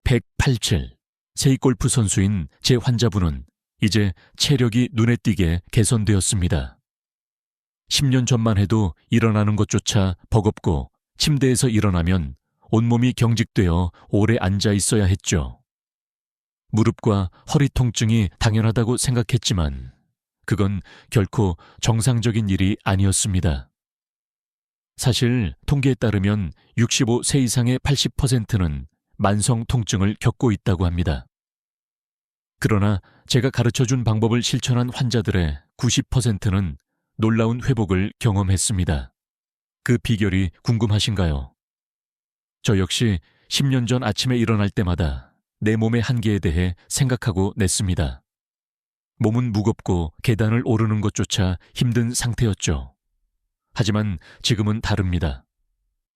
187. 세이골프 선수인 제 환자분은 이제 체력이 눈에 띄게 개선되었습니다. 10년 전만 해도 일어나는 것조차 버겁고 침대에서 일어나면 온몸이 경직되어 오래 앉아 있어야 했죠. 무릎과 허리 통증이 당연하다고 생각했지만 그건 결코 정상적인 일이 아니었습니다. 사실 통계에 따르면 65세 이상의 80%는 만성 통증을 겪고 있다고 합니다. 그러나 제가 가르쳐준 방법을 실천한 환자들의 90%는 놀라운 회복을 경험했습니다. 그 비결이 궁금하신가요? 저 역시 10년 전 아침에 일어날 때마다 내 몸의 한계에 대해 생각하고 냈습니다. 몸은 무겁고 계단을 오르는 것조차 힘든 상태였죠. 하지만 지금은 다릅니다.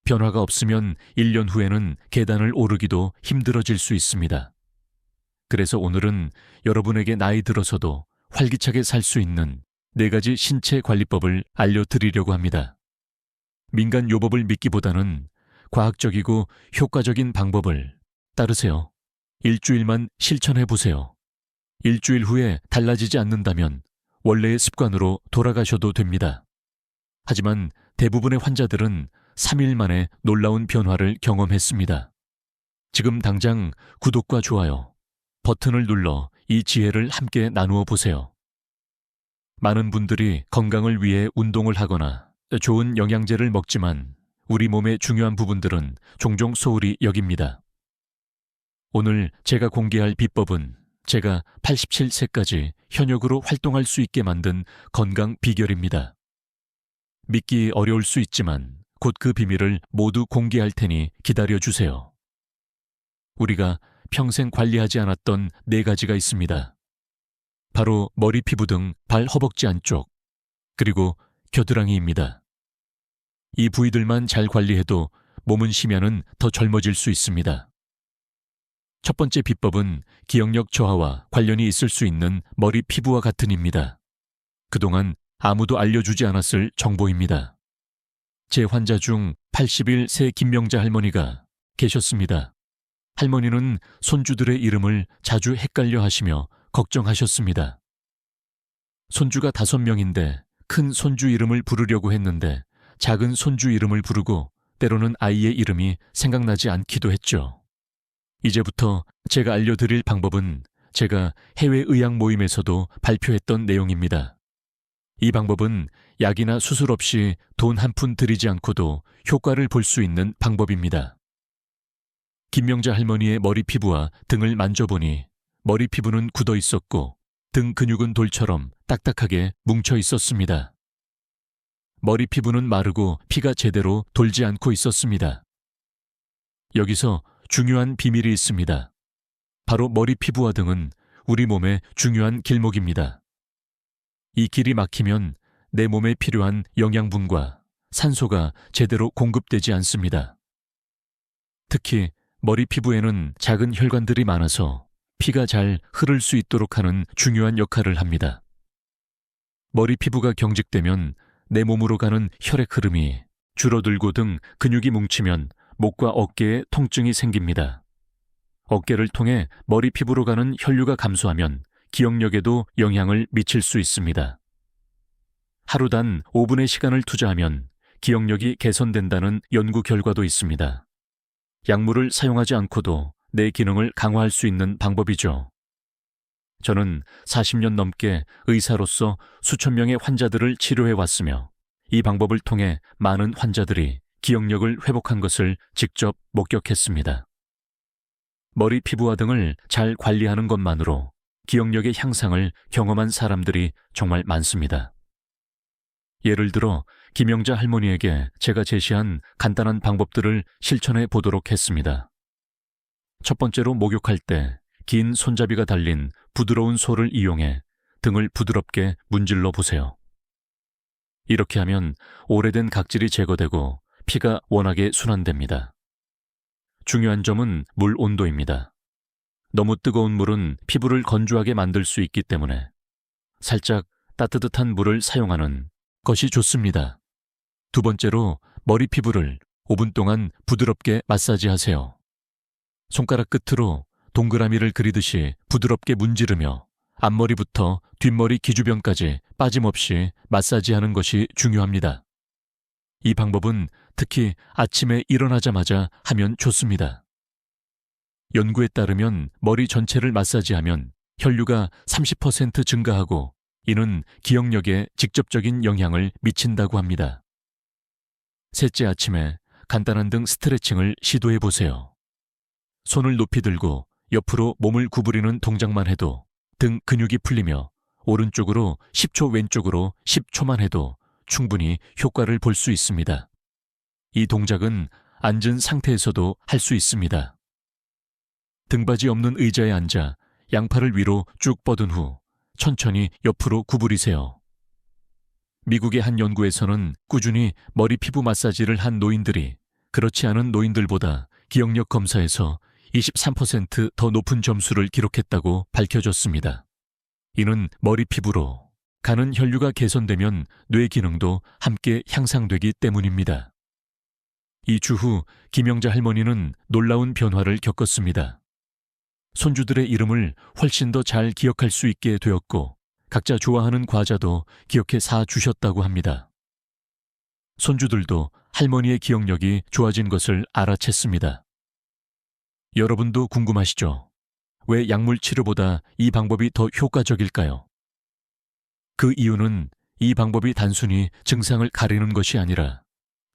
변화가 없으면 1년 후에는 계단을 오르기도 힘들어질 수 있습니다. 그래서 오늘은 여러분에게 나이 들어서도 활기차게 살 수 있는 4가지 신체 관리법을 알려드리려고 합니다. 민간 요법을 믿기보다는 과학적이고 효과적인 방법을 따르세요. 일주일만 실천해 보세요. 일주일 후에 달라지지 않는다면 원래의 습관으로 돌아가셔도 됩니다. 하지만 대부분의 환자들은 3일 만에 놀라운 변화를 경험했습니다. 지금 당장 구독과 좋아요 버튼을 눌러 이 지혜를 함께 나누어 보세요. 많은 분들이 건강을 위해 운동을 하거나 좋은 영양제를 먹지만 우리 몸의 중요한 부분들은 종종 소홀히 여깁니다. 오늘 제가 공개할 비법은 제가 87세까지 현역으로 활동할 수 있게 만든 건강 비결입니다. 믿기 어려울 수 있지만 곧 그 비밀을 모두 공개할 테니 기다려주세요. 우리가 평생 관리하지 않았던 4가지가 있습니다. 바로 머리 피부 등 발 허벅지 안쪽, 그리고 겨드랑이입니다. 이 부위들만 잘 관리해도 몸은 쉬면은 더 젊어질 수 있습니다. 첫 번째 비법은 기억력 저하와 관련이 있을 수 있는 머리 피부와 같은 입니다. 그동안 아무도 알려주지 않았을 정보입니다. 제 환자 중 81세 김명자 할머니가 계셨습니다. 할머니는 손주들의 이름을 자주 헷갈려 하시며 걱정하셨습니다. 손주가 5명인데 큰 손주 이름을 부르려고 했는데 작은 손주 이름을 부르고 때로는 아이의 이름이 생각나지 않기도 했죠. 이제부터 제가 알려드릴 방법은 제가 해외 의학 모임에서도 발표했던 내용입니다. 이 방법은 약이나 수술 없이 돈 한 푼 들이지 않고도 효과를 볼 수 있는 방법입니다. 김명자 할머니의 머리 피부와 등을 만져보니 머리 피부는 굳어 있었고 등 근육은 돌처럼 딱딱하게 뭉쳐 있었습니다. 머리 피부는 마르고 피가 제대로 돌지 않고 있었습니다. 여기서 중요한 비밀이 있습니다. 바로 머리 피부와 등은 우리 몸의 중요한 길목입니다. 이 길이 막히면 내 몸에 필요한 영양분과 산소가 제대로 공급되지 않습니다. 특히 머리 피부에는 작은 혈관들이 많아서 피가 잘 흐를 수 있도록 하는 중요한 역할을 합니다. 머리 피부가 경직되면 내 몸으로 가는 혈액 흐름이 줄어들고 등 근육이 뭉치면 목과 어깨에 통증이 생깁니다. 어깨를 통해 머리 피부로 가는 혈류가 감소하면 기억력에도 영향을 미칠 수 있습니다. 하루 단 5분의 시간을 투자하면 기억력이 개선된다는 연구 결과도 있습니다. 약물을 사용하지 않고도 내 기능을 강화할 수 있는 방법이죠. 저는 40년 넘게 의사로서 수천 명의 환자들을 치료해 왔으며 이 방법을 통해 많은 환자들이 기억력을 회복한 것을 직접 목격했습니다. 머리 피부와 등을 잘 관리하는 것만으로 기억력의 향상을 경험한 사람들이 정말 많습니다. 예를 들어 김영자 할머니에게 제가 제시한 간단한 방법들을 실천해 보도록 했습니다. 첫 번째로 목욕할 때 긴 손잡이가 달린 부드러운 솔을 이용해 등을 부드럽게 문질러 보세요. 이렇게 하면 오래된 각질이 제거되고 피가 원하게 순환됩니다. 중요한 점은 물 온도입니다. 너무 뜨거운 물은 피부를 건조하게 만들 수 있기 때문에 살짝 따뜻한 물을 사용하는 것이 좋습니다. 두 번째로 머리 피부를 5분 동안 부드럽게 마사지하세요. 손가락 끝으로 동그라미를 그리듯이 부드럽게 문지르며 앞머리부터 뒷머리 기주변까지 빠짐없이 마사지하는 것이 중요합니다. 이 방법은 특히 아침에 일어나자마자 하면 좋습니다. 연구에 따르면 머리 전체를 마사지하면 혈류가 30% 증가하고 이는 기억력에 직접적인 영향을 미친다고 합니다. 셋째 아침에 간단한 등 스트레칭을 시도해 보세요. 손을 높이 들고 옆으로 몸을 구부리는 동작만 해도 등 근육이 풀리며 오른쪽으로 10초 왼쪽으로 10초만 해도 충분히 효과를 볼 수 있습니다. 이 동작은 앉은 상태에서도 할 수 있습니다. 등받이 없는 의자에 앉아 양팔을 위로 쭉 뻗은 후 천천히 옆으로 구부리세요. 미국의 한 연구에서는 꾸준히 머리 피부 마사지를 한 노인들이 그렇지 않은 노인들보다 기억력 검사에서 23% 더 높은 점수를 기록했다고 밝혀졌습니다. 이는 머리 피부로 가는 혈류가 개선되면 뇌 기능도 함께 향상되기 때문입니다. 이 주 후 김영자 할머니는 놀라운 변화를 겪었습니다. 손주들의 이름을 훨씬 더 잘 기억할 수 있게 되었고 각자 좋아하는 과자도 기억해 사주셨다고 합니다. 손주들도 할머니의 기억력이 좋아진 것을 알아챘습니다. 여러분도 궁금하시죠? 왜 약물 치료보다 이 방법이 더 효과적일까요? 그 이유는 이 방법이 단순히 증상을 가리는 것이 아니라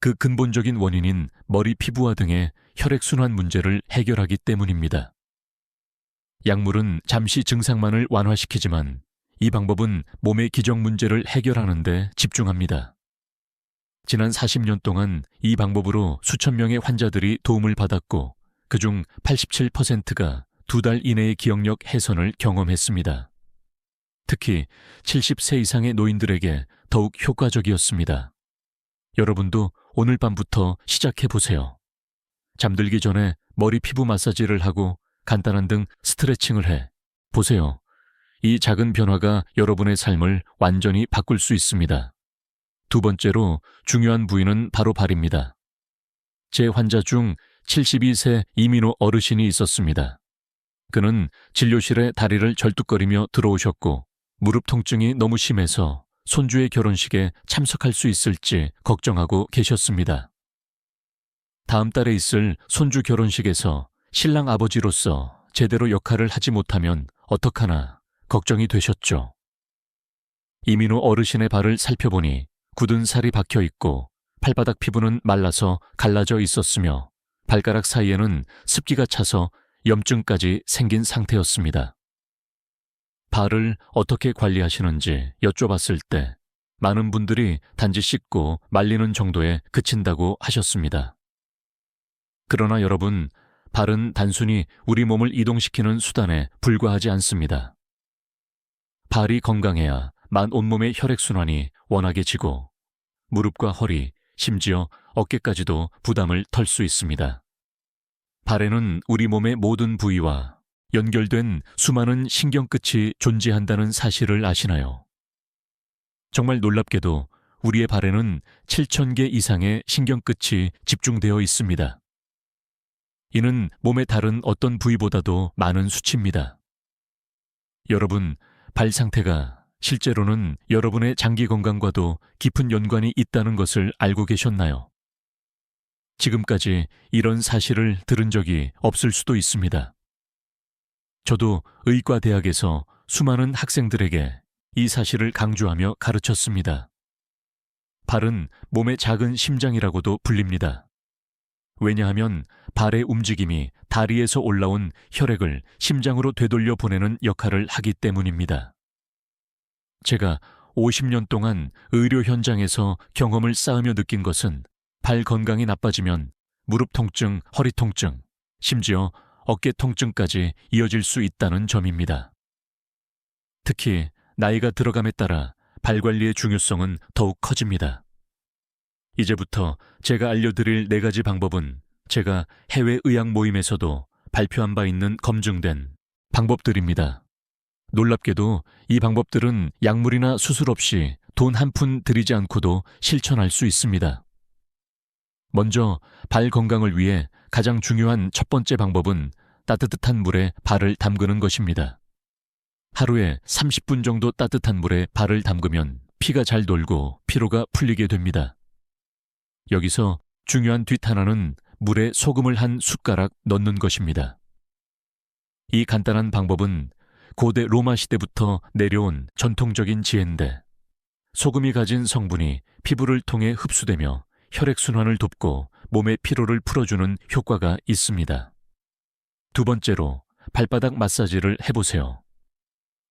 그 근본적인 원인인 머리 피부와 등의 혈액순환 문제를 해결하기 때문입니다. 약물은 잠시 증상만을 완화시키지만 이 방법은 몸의 기정 문제를 해결하는 데 집중합니다. 지난 40년 동안 이 방법으로 수천 명의 환자들이 도움을 받았고 그중 87%가 2달 이내의 기억력 해선을 경험했습니다. 특히 70세 이상의 노인들에게 더욱 효과적이었습니다. 여러분도 오늘 밤부터 시작해보세요. 잠들기 전에 머리 피부 마사지를 하고 간단한 등 스트레칭을 해 보세요. 이 작은 변화가 여러분의 삶을 완전히 바꿀 수 있습니다. 두 번째로 중요한 부위는 바로 발입니다. 제 환자 중 72세 이민호 어르신이 있었습니다. 그는 진료실에 다리를 절뚝거리며 들어오셨고 무릎 통증이 너무 심해서 손주의 결혼식에 참석할 수 있을지 걱정하고 계셨습니다. 다음 달에 있을 손주 결혼식에서 신랑 아버지로서 제대로 역할을 하지 못하면 어떡하나 걱정이 되셨죠. 이민호 어르신의 발을 살펴보니 굳은 살이 박혀 있고 발바닥 피부는 말라서 갈라져 있었으며 발가락 사이에는 습기가 차서 염증까지 생긴 상태였습니다. 발을 어떻게 관리하시는지 여쭤봤을 때 많은 분들이 단지 씻고 말리는 정도에 그친다고 하셨습니다. 그러나 여러분, 발은 단순히 우리 몸을 이동시키는 수단에 불과하지 않습니다. 발이 건강해야 만 온몸의 혈액순환이 원활해지고 무릎과 허리, 심지어 어깨까지도 부담을 덜 수 있습니다. 발에는 우리 몸의 모든 부위와 연결된 수많은 신경끝이 존재한다는 사실을 아시나요? 정말 놀랍게도 우리의 발에는 7,000개 이상의 신경끝이 집중되어 있습니다. 이는 몸의 다른 어떤 부위보다도 많은 수치입니다. 여러분, 발 상태가 실제로는 여러분의 장기 건강과도 깊은 연관이 있다는 것을 알고 계셨나요? 지금까지 이런 사실을 들은 적이 없을 수도 있습니다. 저도 의과대학에서 수많은 학생들에게 이 사실을 강조하며 가르쳤습니다. 발은 몸의 작은 심장이라고도 불립니다. 왜냐하면 발의 움직임이 다리에서 올라온 혈액을 심장으로 되돌려 보내는 역할을 하기 때문입니다. 제가 50년 동안 의료 현장에서 경험을 쌓으며 느낀 것은 발 건강이 나빠지면 무릎 통증, 허리 통증, 심지어 어깨 통증까지 이어질 수 있다는 점입니다. 특히 나이가 들어감에 따라 발 관리의 중요성은 더욱 커집니다. 이제부터 제가 알려드릴 4가지 방법은 제가 해외 의학 모임에서도 발표한 바 있는 검증된 방법들입니다. 놀랍게도 이 방법들은 약물이나 수술 없이 돈 한 푼 들이지 않고도 실천할 수 있습니다. 먼저 발 건강을 위해 가장 중요한 첫 번째 방법은 따뜻한 물에 발을 담그는 것입니다. 하루에 30분 정도 따뜻한 물에 발을 담그면 피가 잘 돌고 피로가 풀리게 됩니다. 여기서 중요한 뒷하나는 물에 소금을 한 숟가락 넣는 것입니다. 이 간단한 방법은 고대 로마 시대부터 내려온 전통적인 지혜인데, 소금이 가진 성분이 피부를 통해 흡수되며 혈액순환을 돕고 몸의 피로를 풀어주는 효과가 있습니다. 두 번째로 발바닥 마사지를 해보세요.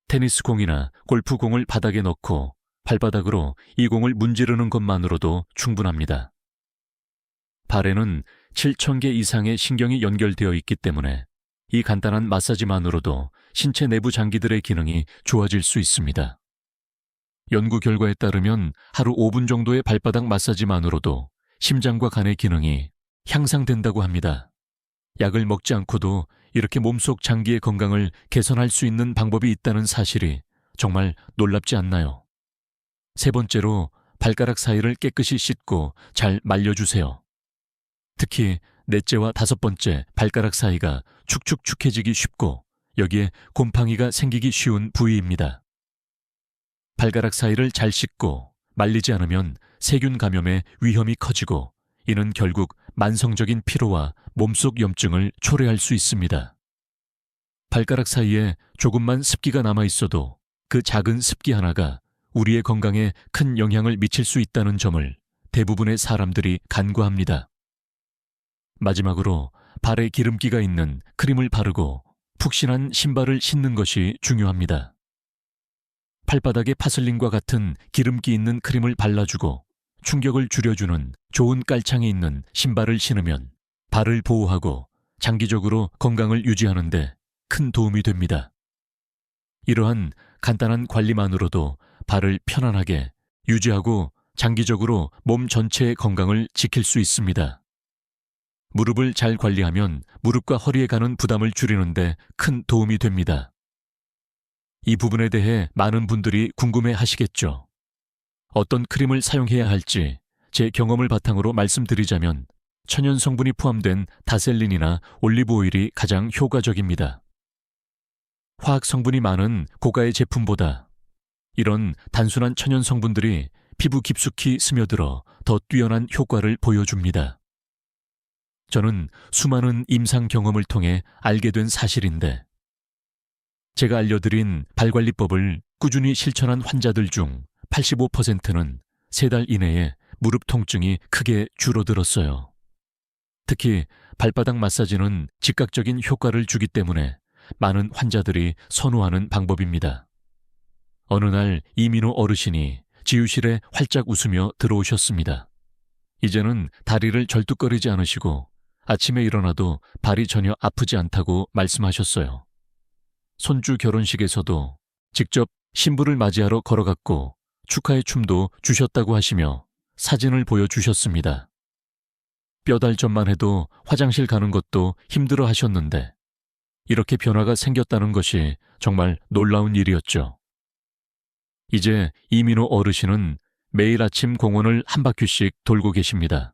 테니스 공이나 골프 공을 바닥에 넣고 발바닥으로 이 공을 문지르는 것만으로도 충분합니다. 발에는 7,000개 이상의 신경이 연결되어 있기 때문에 이 간단한 마사지만으로도 신체 내부 장기들의 기능이 좋아질 수 있습니다. 연구 결과에 따르면 하루 5분 정도의 발바닥 마사지만으로도 심장과 간의 기능이 향상된다고 합니다. 약을 먹지 않고도 이렇게 몸속 장기의 건강을 개선할 수 있는 방법이 있다는 사실이 정말 놀랍지 않나요? 세 번째로 발가락 사이를 깨끗이 씻고 잘 말려주세요. 특히 넷째와 다섯 번째 발가락 사이가 축축축해지기 쉽고 여기에 곰팡이가 생기기 쉬운 부위입니다. 발가락 사이를 잘 씻고 말리지 않으면 세균 감염의 위험이 커지고 이는 결국 만성적인 피로와 몸속 염증을 초래할 수 있습니다. 발가락 사이에 조금만 습기가 남아 있어도 그 작은 습기 하나가 우리의 건강에 큰 영향을 미칠 수 있다는 점을 대부분의 사람들이 간과합니다. 마지막으로 발에 기름기가 있는 크림을 바르고 푹신한 신발을 신는 것이 중요합니다. 발바닥에 파슬린과 같은 기름기 있는 크림을 발라주고 충격을 줄여주는 좋은 깔창이 있는 신발을 신으면 발을 보호하고 장기적으로 건강을 유지하는 데 큰 도움이 됩니다. 이러한 간단한 관리만으로도 발을 편안하게 유지하고 장기적으로 몸 전체의 건강을 지킬 수 있습니다. 무릎을 잘 관리하면 무릎과 허리에 가는 부담을 줄이는 데 큰 도움이 됩니다. 이 부분에 대해 많은 분들이 궁금해 하시겠죠. 어떤 크림을 사용해야 할지 제 경험을 바탕으로 말씀드리자면 천연 성분이 포함된 다셀린이나 올리브 오일이 가장 효과적입니다. 화학 성분이 많은 고가의 제품보다 이런 단순한 천연 성분들이 피부 깊숙이 스며들어 더 뛰어난 효과를 보여줍니다. 저는 수많은 임상 경험을 통해 알게 된 사실인데, 제가 알려드린 발관리법을 꾸준히 실천한 환자들 중 85%는 3달 이내에 무릎 통증이 크게 줄어들었어요. 특히 발바닥 마사지는 즉각적인 효과를 주기 때문에 많은 환자들이 선호하는 방법입니다. 어느 날 이민호 어르신이 지유실에 활짝 웃으며 들어오셨습니다. 이제는 다리를 절뚝거리지 않으시고 아침에 일어나도 발이 전혀 아프지 않다고 말씀하셨어요. 손주 결혼식에서도 직접 신부를 맞이하러 걸어갔고 축하의 춤도 주셨다고 하시며 사진을 보여주셨습니다. 몇 달 전만 해도 화장실 가는 것도 힘들어 하셨는데 이렇게 변화가 생겼다는 것이 정말 놀라운 일이었죠. 이제 이민호 어르신은 매일 아침 공원을 한 바퀴씩 돌고 계십니다.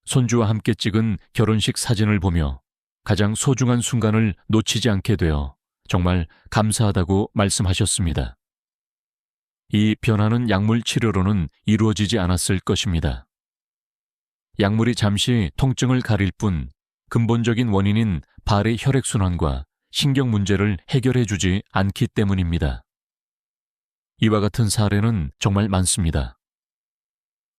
손주와 함께 찍은 결혼식 사진을 보며 가장 소중한 순간을 놓치지 않게 되어 정말 감사하다고 말씀하셨습니다. 이 변화는 약물 치료로는 이루어지지 않았을 것입니다. 약물이 잠시 통증을 가릴 뿐 근본적인 원인인 발의 혈액순환과 신경 문제를 해결해주지 않기 때문입니다. 이와 같은 사례는 정말 많습니다.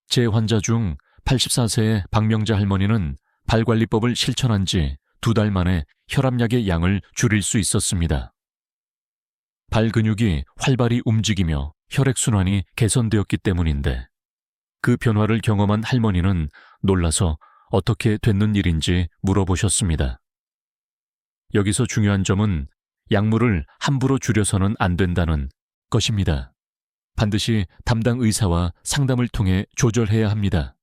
제 환자 중 84세의 박명자 할머니는 발관리법을 실천한 지 2달 만에 혈압약의 양을 줄일 수 있었습니다. 발 근육이 활발히 움직이며 혈액순환이 개선되었기 때문인데 그 변화를 경험한 할머니는 놀라서 어떻게 됐는 일인지 물어보셨습니다. 여기서 중요한 점은 약물을 함부로 줄여서는 안 된다는 것입니다. 반드시 담당 의사와 상담을 통해 조절해야 합니다.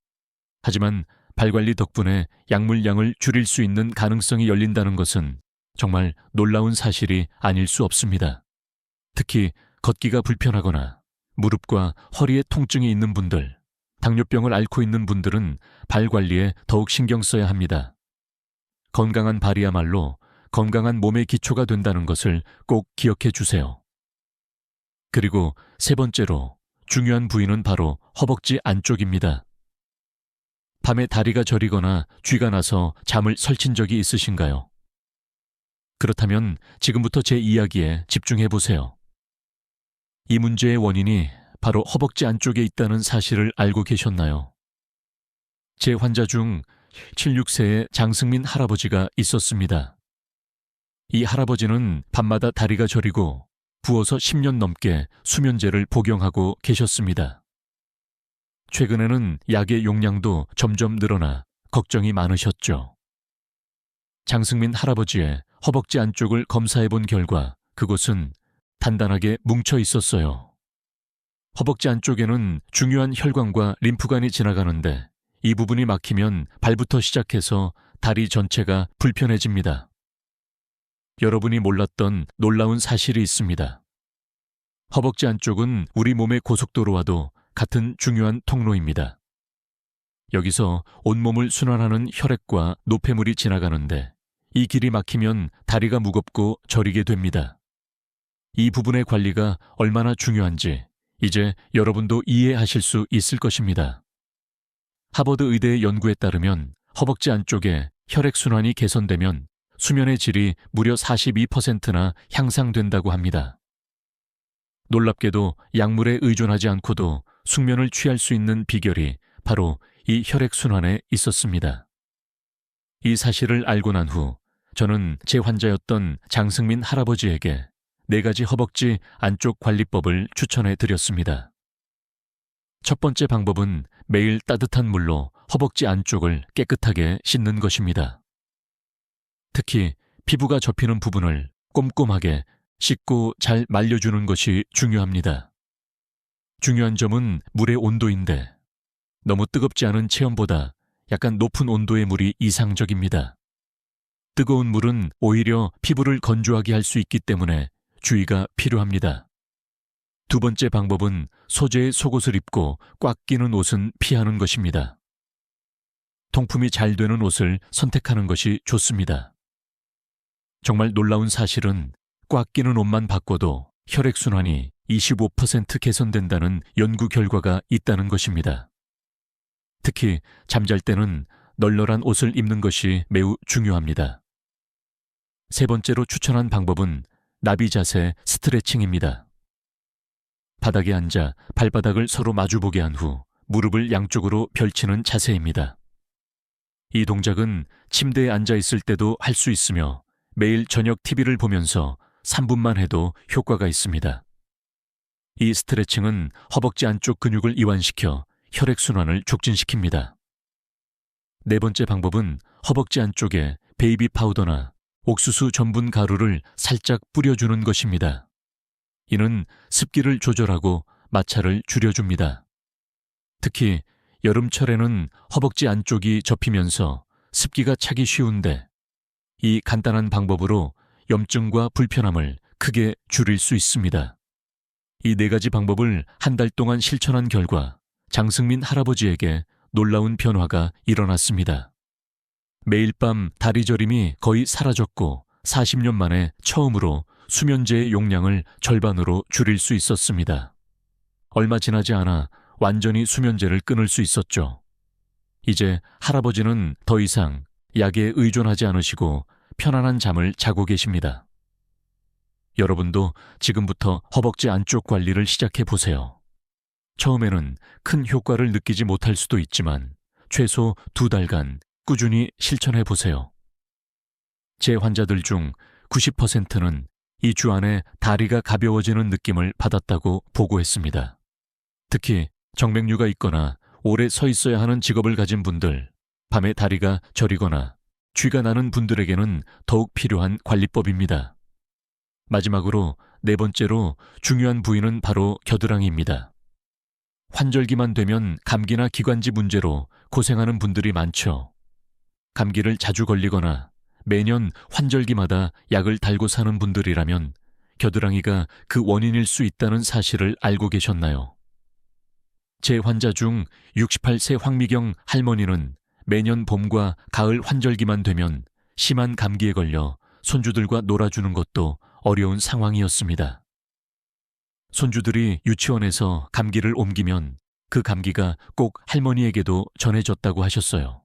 하지만 발관리 덕분에 약물량을 줄일 수 있는 가능성이 열린다는 것은 정말 놀라운 사실이 아닐 수 없습니다. 특히 걷기가 불편하거나 무릎과 허리에 통증이 있는 분들, 당뇨병을 앓고 있는 분들은 발 관리에 더욱 신경 써야 합니다. 건강한 발이야말로 건강한 몸의 기초가 된다는 것을 꼭 기억해 주세요. 그리고 세 번째로 중요한 부위는 바로 허벅지 안쪽입니다. 밤에 다리가 저리거나 쥐가 나서 잠을 설친 적이 있으신가요? 그렇다면 지금부터 제 이야기에 집중해 보세요. 이 문제의 원인이 바로 허벅지 안쪽에 있다는 사실을 알고 계셨나요? 제 환자 중 76세의 장승민 할아버지가 있었습니다. 이 할아버지는 밤마다 다리가 저리고 부어서 10년 넘게 수면제를 복용하고 계셨습니다. 최근에는 약의 용량도 점점 늘어나 걱정이 많으셨죠. 장승민 할아버지의 허벅지 안쪽을 검사해 본 결과 그곳은 단단하게 뭉쳐 있었어요. 허벅지 안쪽에는 중요한 혈관과 림프관이 지나가는데 이 부분이 막히면 발부터 시작해서 다리 전체가 불편해집니다. 여러분이 몰랐던 놀라운 사실이 있습니다. 허벅지 안쪽은 우리 몸의 고속도로와도 같은 중요한 통로입니다. 여기서 온몸을 순환하는 혈액과 노폐물이 지나가는데 이 길이 막히면 다리가 무겁고 저리게 됩니다. 이 부분의 관리가 얼마나 중요한지 이제 여러분도 이해하실 수 있을 것입니다. 하버드 의대의 연구에 따르면 허벅지 안쪽에 혈액순환이 개선되면 수면의 질이 무려 42%나 향상된다고 합니다. 놀랍게도 약물에 의존하지 않고도 숙면을 취할 수 있는 비결이 바로 이 혈액순환에 있었습니다. 이 사실을 알고 난 후 저는 제 환자였던 장승민 할아버지에게 4가지 허벅지 안쪽 관리법을 추천해 드렸습니다. 첫 번째 방법은 매일 따뜻한 물로 허벅지 안쪽을 깨끗하게 씻는 것입니다. 특히 피부가 접히는 부분을 꼼꼼하게 씻고 잘 말려주는 것이 중요합니다. 중요한 점은 물의 온도인데 너무 뜨겁지 않은 체험보다 약간 높은 온도의 물이 이상적입니다. 뜨거운 물은 오히려 피부를 건조하게 할 수 있기 때문에 주의가 필요합니다. 두 번째 방법은 소재의 속옷을 입고 꽉 끼는 옷은 피하는 것입니다. 통풍이 잘 되는 옷을 선택하는 것이 좋습니다. 정말 놀라운 사실은 꽉 끼는 옷만 바꿔도 혈액순환이 25% 개선된다는 연구 결과가 있다는 것입니다. 특히 잠잘 때는 널널한 옷을 입는 것이 매우 중요합니다. 세 번째로 추천한 방법은 나비 자세 스트레칭입니다. 바닥에 앉아 발바닥을 서로 마주보게 한 후 무릎을 양쪽으로 펼치는 자세입니다. 이 동작은 침대에 앉아 있을 때도 할 수 있으며 매일 저녁 TV를 보면서 3분만 해도 효과가 있습니다. 이 스트레칭은 허벅지 안쪽 근육을 이완시켜 혈액순환을 촉진시킵니다. 네 번째 방법은 허벅지 안쪽에 베이비 파우더나 옥수수 전분 가루를 살짝 뿌려주는 것입니다. 이는 습기를 조절하고 마찰을 줄여줍니다. 특히 여름철에는 허벅지 안쪽이 접히면서 습기가 차기 쉬운데 이 간단한 방법으로 염증과 불편함을 크게 줄일 수 있습니다. 이 4가지 방법을 한 달 동안 실천한 결과 장승민 할아버지에게 놀라운 변화가 일어났습니다. 매일 밤 다리 저림이 거의 사라졌고 40년 만에 처음으로 수면제의 용량을 절반으로 줄일 수 있었습니다. 얼마 지나지 않아 완전히 수면제를 끊을 수 있었죠. 이제 할아버지는 더 이상 약에 의존하지 않으시고 편안한 잠을 자고 계십니다. 여러분도 지금부터 허벅지 안쪽 관리를 시작해 보세요. 처음에는 큰 효과를 느끼지 못할 수도 있지만 최소 2달간 꾸준히 실천해 보세요. 제 환자들 중 90%는 이 주 안에 다리가 가벼워지는 느낌을 받았다고 보고했습니다. 특히 정맥류가 있거나 오래 서 있어야 하는 직업을 가진 분들, 밤에 다리가 저리거나 쥐가 나는 분들에게는 더욱 필요한 관리법입니다. 마지막으로 4번째로 중요한 부위는 바로 겨드랑이입니다. 환절기만 되면 감기나 기관지 문제로 고생하는 분들이 많죠. 감기를 자주 걸리거나 매년 환절기마다 약을 달고 사는 분들이라면 겨드랑이가 그 원인일 수 있다는 사실을 알고 계셨나요? 제 환자 중 68세 황미경 할머니는 매년 봄과 가을 환절기만 되면 심한 감기에 걸려 손주들과 놀아주는 것도 어려운 상황이었습니다. 손주들이 유치원에서 감기를 옮기면 그 감기가 꼭 할머니에게도 전해졌다고 하셨어요.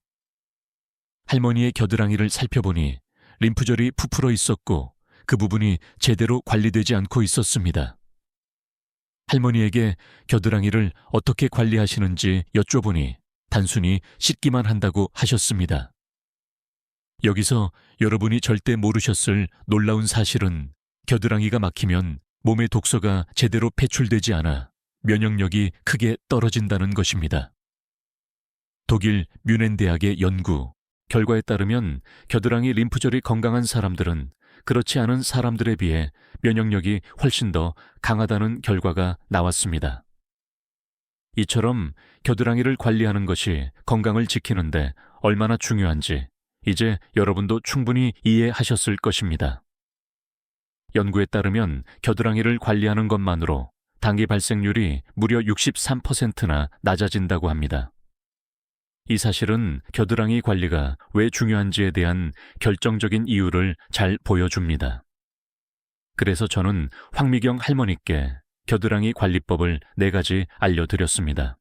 할머니의 겨드랑이를 살펴보니 림프절이 부풀어 있었고 그 부분이 제대로 관리되지 않고 있었습니다. 할머니에게 겨드랑이를 어떻게 관리하시는지 여쭤보니 단순히 씻기만 한다고 하셨습니다. 여기서 여러분이 절대 모르셨을 놀라운 사실은 겨드랑이가 막히면 몸의 독소가 제대로 배출되지 않아 면역력이 크게 떨어진다는 것입니다. 독일 뮌헨 대학의 연구 결과에 따르면 겨드랑이 림프절이 건강한 사람들은 그렇지 않은 사람들에 비해 면역력이 훨씬 더 강하다는 결과가 나왔습니다. 이처럼 겨드랑이를 관리하는 것이 건강을 지키는데 얼마나 중요한지 이제 여러분도 충분히 이해하셨을 것입니다. 연구에 따르면 겨드랑이를 관리하는 것만으로 당기 발생률이 무려 63%나 낮아진다고 합니다. 이 사실은 겨드랑이 관리가 왜 중요한지에 대한 결정적인 이유를 잘 보여줍니다. 그래서 저는 황미경 할머니께 겨드랑이 관리법을 4가지 알려드렸습니다.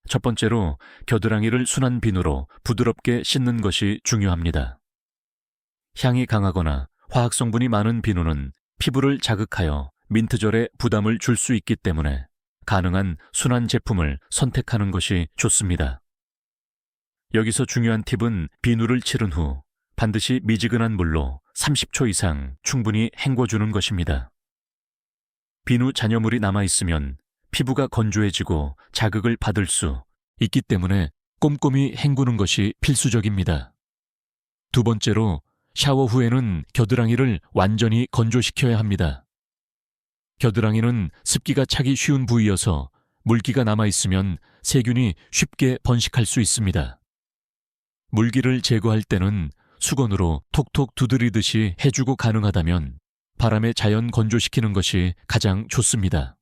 첫 번째로 겨드랑이를 순한 비누로 부드럽게 씻는 것이 중요합니다. 향이 강하거나 화학 성분이 많은 비누는 피부를 자극하여 민트절에 부담을 줄 수 있기 때문에 가능한 순한 제품을 선택하는 것이 좋습니다. 여기서 중요한 팁은 비누를 치른 후 반드시 미지근한 물로 30초 이상 충분히 헹궈주는 것입니다. 비누 잔여물이 남아있으면 피부가 건조해지고 자극을 받을 수 있기 때문에 꼼꼼히 헹구는 것이 필수적입니다. 두 번째로 샤워 후에는 겨드랑이를 완전히 건조시켜야 합니다. 겨드랑이는 습기가 차기 쉬운 부위여서 물기가 남아있으면 세균이 쉽게 번식할 수 있습니다. 물기를 제거할 때는 수건으로 톡톡 두드리듯이 해주고 가능하다면 바람에 자연 건조시키는 것이 가장 좋습니다.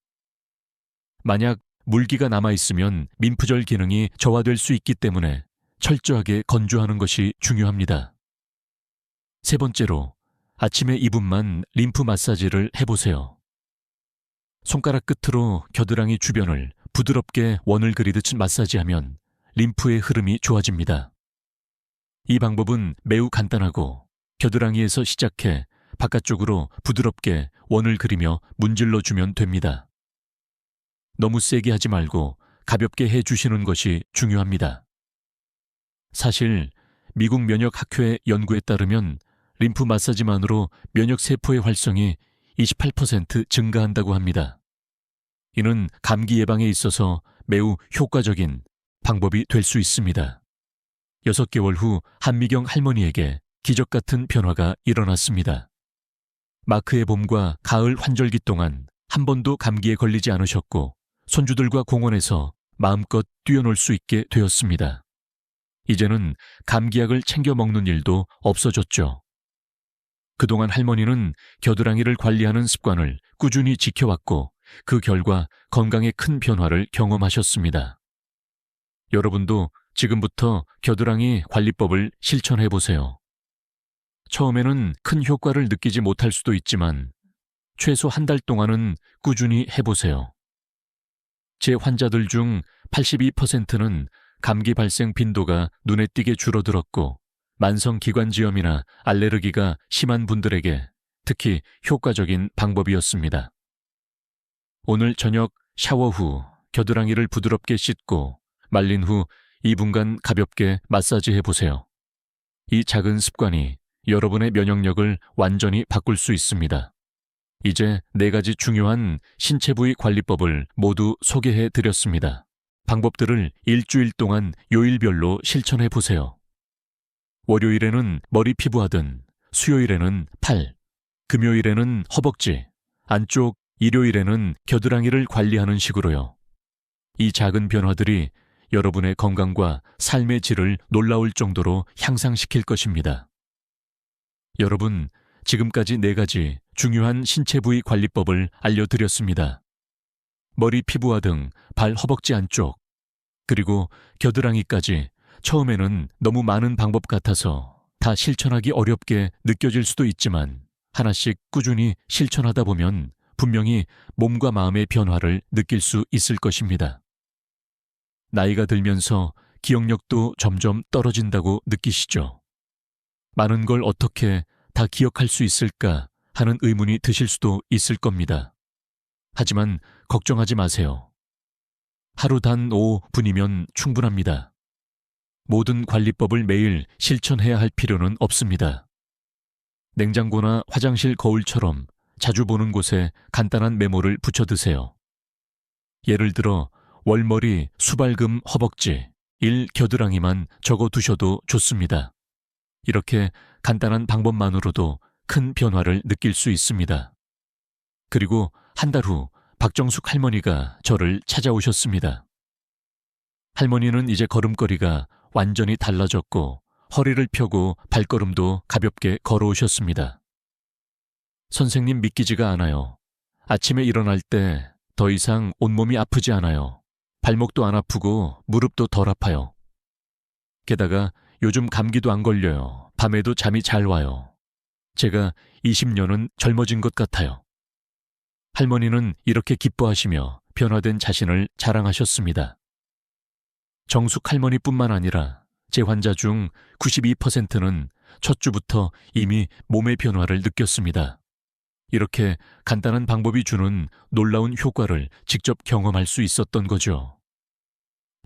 만약 물기가 남아있으면 림프절 기능이 저하될 수 있기 때문에 철저하게 건조하는 것이 중요합니다. 세 번째로 아침에 2분만 림프 마사지를 해보세요. 손가락 끝으로 겨드랑이 주변을 부드럽게 원을 그리듯 마사지하면 림프의 흐름이 좋아집니다. 이 방법은 매우 간단하고 겨드랑이에서 시작해 바깥쪽으로 부드럽게 원을 그리며 문질러주면 됩니다. 너무 세게 하지 말고 가볍게 해주시는 것이 중요합니다. 사실 미국 면역학회 연구에 따르면 림프 마사지만으로 면역세포의 활성이 28% 증가한다고 합니다. 이는 감기 예방에 있어서 매우 효과적인 방법이 될 수 있습니다. 6개월 후 한미경 할머니에게 기적 같은 변화가 일어났습니다. 마크의 봄과 가을 환절기 동안 한 번도 감기에 걸리지 않으셨고 손주들과 공원에서 마음껏 뛰어놀 수 있게 되었습니다. 이제는 감기약을 챙겨 먹는 일도 없어졌죠. 그동안 할머니는 겨드랑이를 관리하는 습관을 꾸준히 지켜왔고 그 결과 건강에 큰 변화를 경험하셨습니다. 여러분도 지금부터 겨드랑이 관리법을 실천해보세요. 처음에는 큰 효과를 느끼지 못할 수도 있지만 최소 한 달 동안은 꾸준히 해보세요. 제 환자들 중 82%는 감기 발생 빈도가 눈에 띄게 줄어들었고 만성기관지염이나 알레르기가 심한 분들에게 특히 효과적인 방법이었습니다. 오늘 저녁 샤워 후 겨드랑이를 부드럽게 씻고 말린 후 2분간 가볍게 마사지 해보세요. 이 작은 습관이 여러분의 면역력을 완전히 바꿀 수 있습니다. 이제 4가지 중요한 신체 부위 관리법을 모두 소개해 드렸습니다. 방법들을 일주일 동안 요일별로 실천해 보세요. 월요일에는 머리 피부하든, 수요일에는 팔, 금요일에는 허벅지, 안쪽, 일요일에는 겨드랑이를 관리하는 식으로요. 이 작은 변화들이 여러분의 건강과 삶의 질을 놀라울 정도로 향상시킬 것입니다. 여러분, 지금까지 4가지 중요한 신체 부위 관리법을 알려드렸습니다. 머리 피부와 등 발 허벅지 안쪽, 그리고 겨드랑이까지 처음에는 너무 많은 방법 같아서 다 실천하기 어렵게 느껴질 수도 있지만 하나씩 꾸준히 실천하다 보면 분명히 몸과 마음의 변화를 느낄 수 있을 것입니다. 나이가 들면서 기억력도 점점 떨어진다고 느끼시죠? 많은 걸 어떻게 다 기억할 수 있을까 하는 의문이 드실 수도 있을 겁니다. 하지만 걱정하지 마세요. 하루 단 5분이면 충분합니다. 모든 관리법을 매일 실천해야 할 필요는 없습니다. 냉장고나 화장실 거울처럼 자주 보는 곳에 간단한 메모를 붙여두세요. 예를 들어 월머리, 수발금, 허벅지, 일 겨드랑이만 적어두셔도 좋습니다. 이렇게 간단한 방법만으로도 큰 변화를 느낄 수 있습니다. 그리고 한 달 후 박정숙 할머니가 저를 찾아오셨습니다. 할머니는 이제 걸음걸이가 완전히 달라졌고 허리를 펴고 발걸음도 가볍게 걸어오셨습니다. 선생님, 믿기지가 않아요. 아침에 일어날 때 더 이상 온몸이 아프지 않아요. 발목도 안 아프고 무릎도 덜 아파요. 게다가 요즘 감기도 안 걸려요. 밤에도 잠이 잘 와요. 제가 20년은 젊어진 것 같아요. 할머니는 이렇게 기뻐하시며 변화된 자신을 자랑하셨습니다. 정숙 할머니뿐만 아니라 제 환자 중 92%는 첫 주부터 이미 몸의 변화를 느꼈습니다. 이렇게 간단한 방법이 주는 놀라운 효과를 직접 경험할 수 있었던 거죠.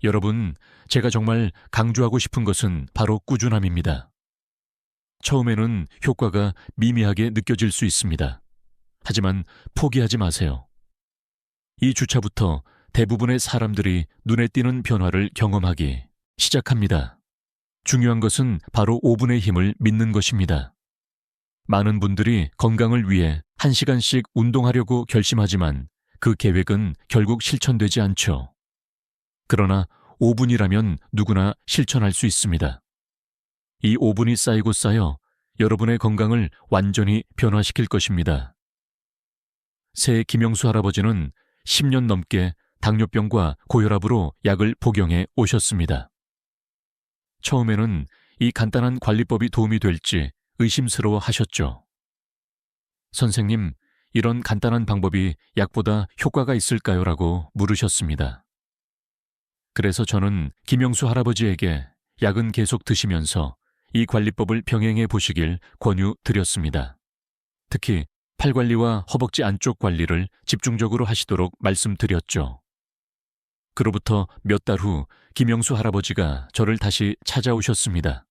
여러분, 제가 정말 강조하고 싶은 것은 바로 꾸준함입니다. 처음에는 효과가 미미하게 느껴질 수 있습니다. 하지만 포기하지 마세요. 이 주차부터 대부분의 사람들이 눈에 띄는 변화를 경험하기 시작합니다. 중요한 것은 바로 5분의 힘을 믿는 것입니다. 많은 분들이 건강을 위해 1시간씩 운동하려고 결심하지만 그 계획은 결국 실천되지 않죠. 그러나 5분이라면 누구나 실천할 수 있습니다. 이 5분이 쌓이고 쌓여 여러분의 건강을 완전히 변화시킬 것입니다. 새 김영수 할아버지는 10년 넘게 당뇨병과 고혈압으로 약을 복용해 오셨습니다. 처음에는 이 간단한 관리법이 도움이 될지 의심스러워 하셨죠. 선생님, 이런 간단한 방법이 약보다 효과가 있을까요? 라고 물으셨습니다. 그래서 저는 김영수 할아버지에게 약은 계속 드시면서 이 관리법을 병행해 보시길 권유드렸습니다. 특히 팔 관리와 허벅지 안쪽 관리를 집중적으로 하시도록 말씀드렸죠. 그로부터 몇 달 후 김영수 할아버지가 저를 다시 찾아오셨습니다.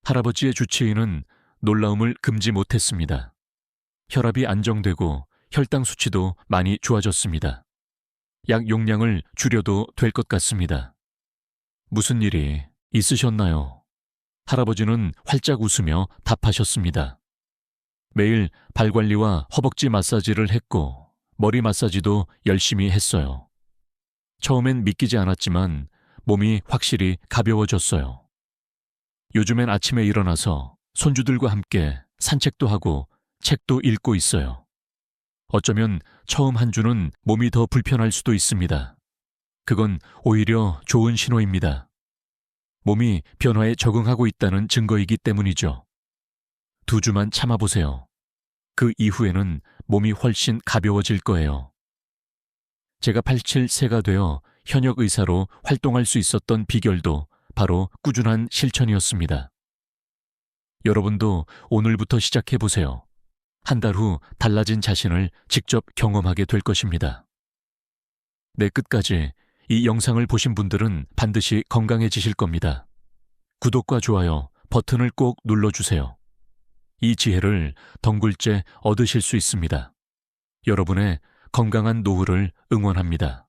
할아버지의 주치의는 놀라움을 금지 못했습니다. 혈압이 안정되고 혈당 수치도 많이 좋아졌습니다. 약 용량을 줄여도 될 것 같습니다. 무슨 일이 있으셨나요? 할아버지는 활짝 웃으며 답하셨습니다. 매일 발 관리와 허벅지 마사지를 했고 머리 마사지도 열심히 했어요. 처음엔 믿기지 않았지만 몸이 확실히 가벼워졌어요. 요즘엔 아침에 일어나서 손주들과 함께 산책도 하고 책도 읽고 있어요. 어쩌면 처음 한 주는 몸이 더 불편할 수도 있습니다. 그건 오히려 좋은 신호입니다. 몸이 변화에 적응하고 있다는 증거이기 때문이죠. 2주만 참아보세요. 그 이후에는 몸이 훨씬 가벼워질 거예요. 제가 87세가 되어 현역 의사로 활동할 수 있었던 비결도 바로 꾸준한 실천이었습니다. 여러분도 오늘부터 시작해보세요. 한 달 후 달라진 자신을 직접 경험하게 될 것입니다. 내 끝까지 이 영상을 보신 분들은 반드시 건강해지실 겁니다. 구독과 좋아요 버튼을 꼭 눌러주세요. 이 지혜를 덩굴째 얻으실 수 있습니다. 여러분의 건강한 노후를 응원합니다.